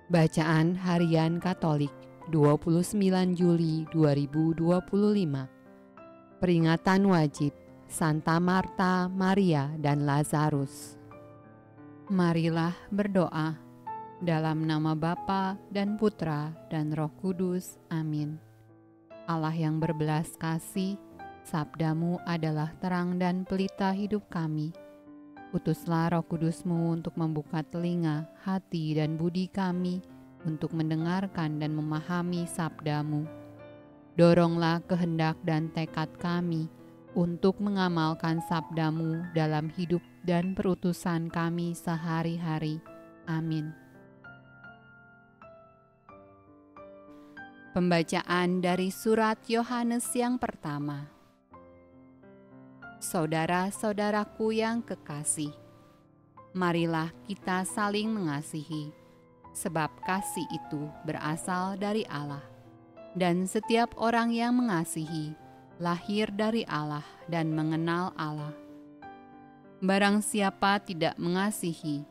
Bacaan Harian Katolik 29 Juli 2025. Peringatan wajib Santa Marta, Maria, dan Lazarus. Marilah berdoa dalam nama Bapa dan Putra dan Roh Kudus. Amin. Allah yang berbelas kasih, sabdamu adalah terang dan pelita hidup kami. Utuslah Roh Kudus-Mu untuk membuka telinga, hati, dan budi kami untuk mendengarkan dan memahami sabda-Mu. Doronglah kehendak dan tekad kami untuk mengamalkan sabda-Mu dalam hidup dan perutusan kami sehari-hari. Amin. Pembacaan dari surat Yohanes yang pertama. Saudara-saudaraku yang kekasih, marilah kita saling mengasihi, sebab kasih itu berasal dari Allah. Dan setiap orang yang mengasihi, lahir dari Allah dan mengenal Allah. Barang siapa tidak mengasihi,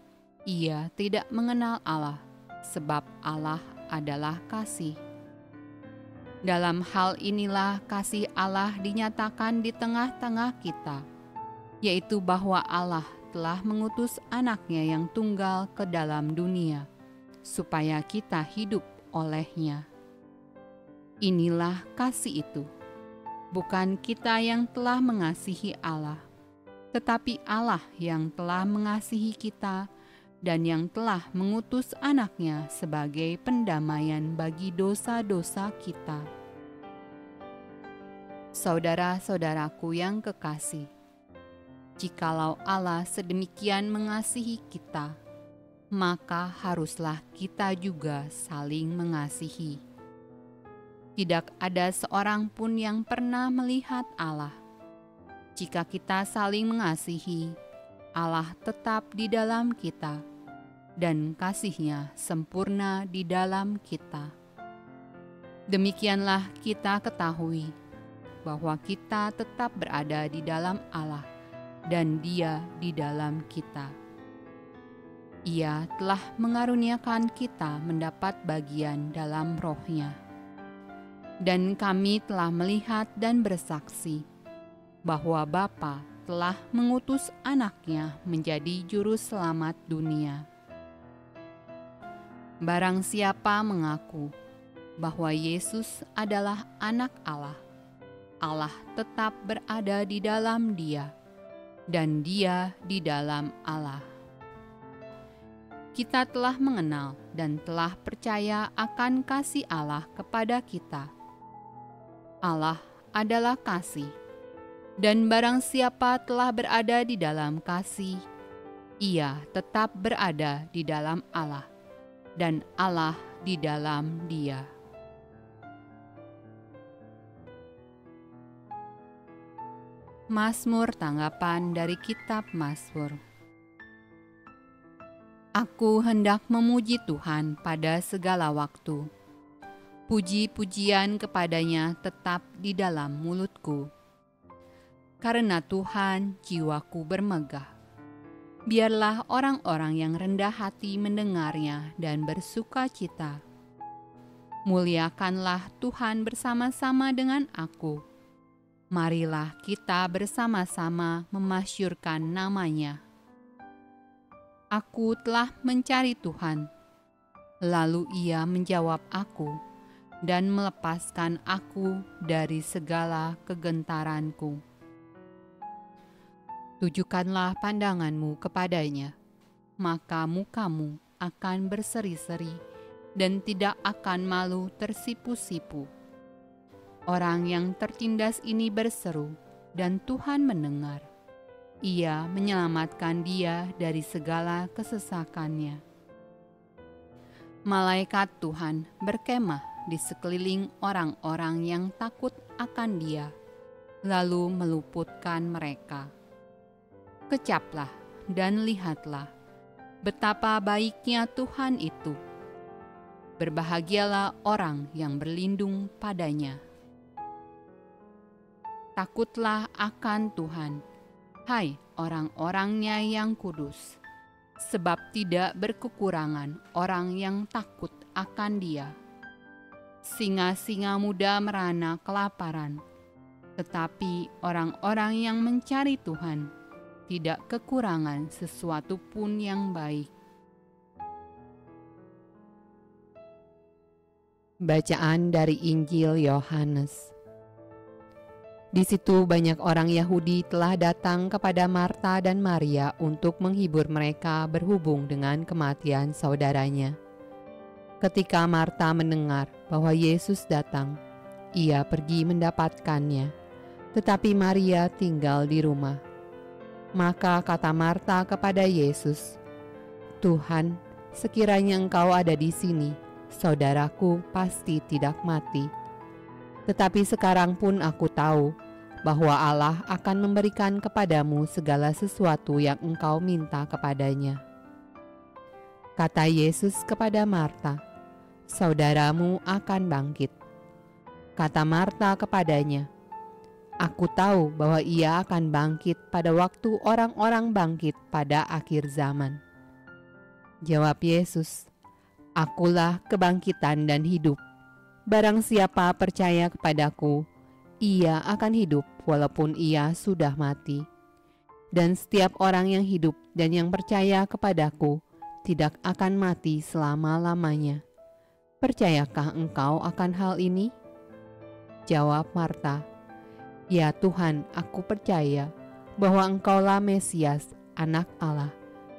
ia tidak mengenal Allah, sebab Allah adalah kasih. Dalam hal inilah kasih Allah dinyatakan di tengah-tengah kita, yaitu bahwa Allah telah mengutus anaknya yang tunggal ke dalam dunia, supaya kita hidup olehnya. Inilah kasih itu, bukan kita yang telah mengasihi Allah, tetapi Allah yang telah mengasihi kita dan yang telah mengutus anaknya sebagai pendamaian bagi dosa-dosa kita. Saudara-saudaraku yang kekasih, jikalau Allah sedemikian mengasihi kita, maka haruslah kita juga saling mengasihi. Tidak ada seorang pun yang pernah melihat Allah. Jika kita saling mengasihi, Allah tetap di dalam kita, dan kasih-Nya sempurna di dalam kita. Demikianlah kita ketahui bahwa kita tetap berada di dalam Allah, dan Dia di dalam kita. Ia telah mengaruniakan kita mendapat bagian dalam Roh-Nya. Dan kami telah melihat dan bersaksi bahwa Bapa telah mengutus anaknya menjadi juru selamat dunia. Barang siapa mengaku bahwa Yesus adalah anak Allah, Allah tetap berada di dalam dia, dan dia di dalam Allah. Kita telah mengenal dan telah percaya akan kasih Allah kepada kita. Allah adalah kasih. Dan barang siapa telah berada di dalam kasih, ia tetap berada di dalam Allah, dan Allah di dalam dia. Mazmur tanggapan dari kitab Mazmur. Aku hendak memuji Tuhan pada segala waktu. Puji-pujian kepadanya tetap di dalam mulutku. Karena Tuhan, jiwaku bermegah. Biarlah orang-orang yang rendah hati mendengarnya dan bersuka cita. Muliakanlah Tuhan bersama-sama dengan aku. Marilah kita bersama-sama memasyurkan nama-Nya. Aku telah mencari Tuhan, lalu Ia menjawab aku dan melepaskan aku dari segala kegentaranku. Tujukanlah pandanganmu kepadanya, maka mukamu akan berseri-seri dan tidak akan malu tersipu-sipu. Orang yang tertindas ini berseru, dan Tuhan mendengar. Ia menyelamatkan dia dari segala kesesakannya. Malaikat Tuhan berkemah di sekeliling orang-orang yang takut akan Dia, lalu meluputkan mereka. Kecaplah dan lihatlah betapa baiknya Tuhan itu. Berbahagialah orang yang berlindung padanya. Takutlah akan Tuhan, hai orang-orangnya yang kudus. sebab tidak berkekurangan orang yang takut akan Dia. Singa-singa muda merana kelaparan, tetapi orang-orang yang mencari Tuhan tidak kekurangan sesuatu pun yang baik. Bacaan dari Injil Yohanes. Di situ banyak orang Yahudi telah datang kepada Marta dan Maria untuk menghibur mereka berhubung dengan kematian saudaranya. Ketika Marta mendengar bahwa Yesus datang, ia pergi mendapatkannya, tetapi Maria tinggal di rumah. Maka kata Marta kepada Yesus, "Tuhan, sekiranya Engkau ada di sini, saudaraku pasti tidak mati. Tetapi sekarang pun aku tahu bahwa Allah akan memberikan kepadamu segala sesuatu yang engkau minta kepadanya." Kata Yesus kepada Marta, "Saudaramu akan bangkit." Kata Marta kepadanya, "Aku tahu bahwa ia akan bangkit pada waktu orang-orang bangkit pada akhir zaman." Jawab Yesus, "Akulah kebangkitan dan hidup. Barang siapa percaya kepadaku, ia akan hidup walaupun ia sudah mati. Dan setiap orang yang hidup dan yang percaya kepadaku tidak akan mati selama-lamanya. Percayakah engkau akan hal ini?" Jawab Marta, "Ya Tuhan, aku percaya bahwa Engkaulah Mesias, Anak Allah,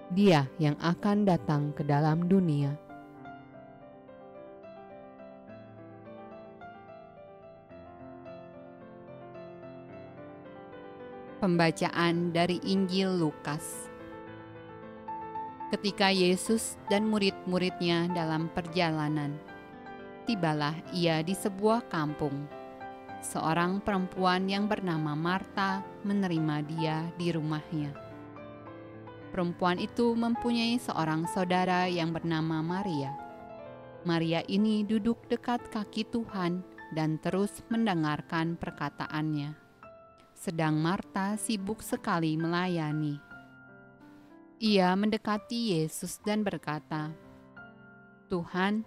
Dia yang akan datang ke dalam dunia." Pembacaan dari Injil Lukas. Ketika Yesus dan murid-muridnya dalam perjalanan, tibalah ia di sebuah kampung. Seorang perempuan yang bernama Marta menerima dia di rumahnya. Perempuan itu mempunyai seorang saudara yang bernama Maria. Maria ini duduk dekat kaki Tuhan dan terus mendengarkan perkataannya. Sedang Marta sibuk sekali melayani. Ia mendekati Yesus dan berkata, "Tuhan,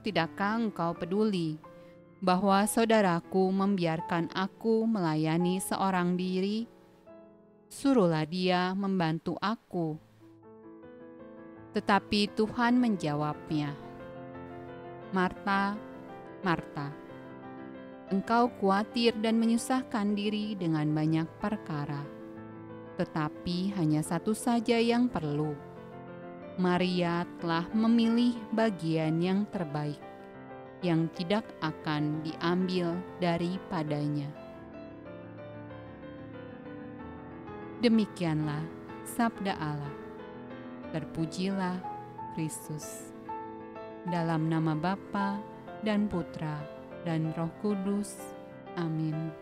tidakkah Engkau peduli bahwa saudaraku membiarkan aku melayani seorang diri? Suruhlah dia membantu aku." Tetapi Tuhan menjawabnya, "Marta, Marta, engkau khawatir dan menyusahkan diri dengan banyak perkara, tetapi hanya satu saja yang perlu. Maria telah memilih bagian yang terbaik, yang tidak akan diambil daripadanya." Demikianlah sabda Allah. Terpujilah Kristus. Dalam nama Bapa dan Putra dan Roh Kudus. Amin.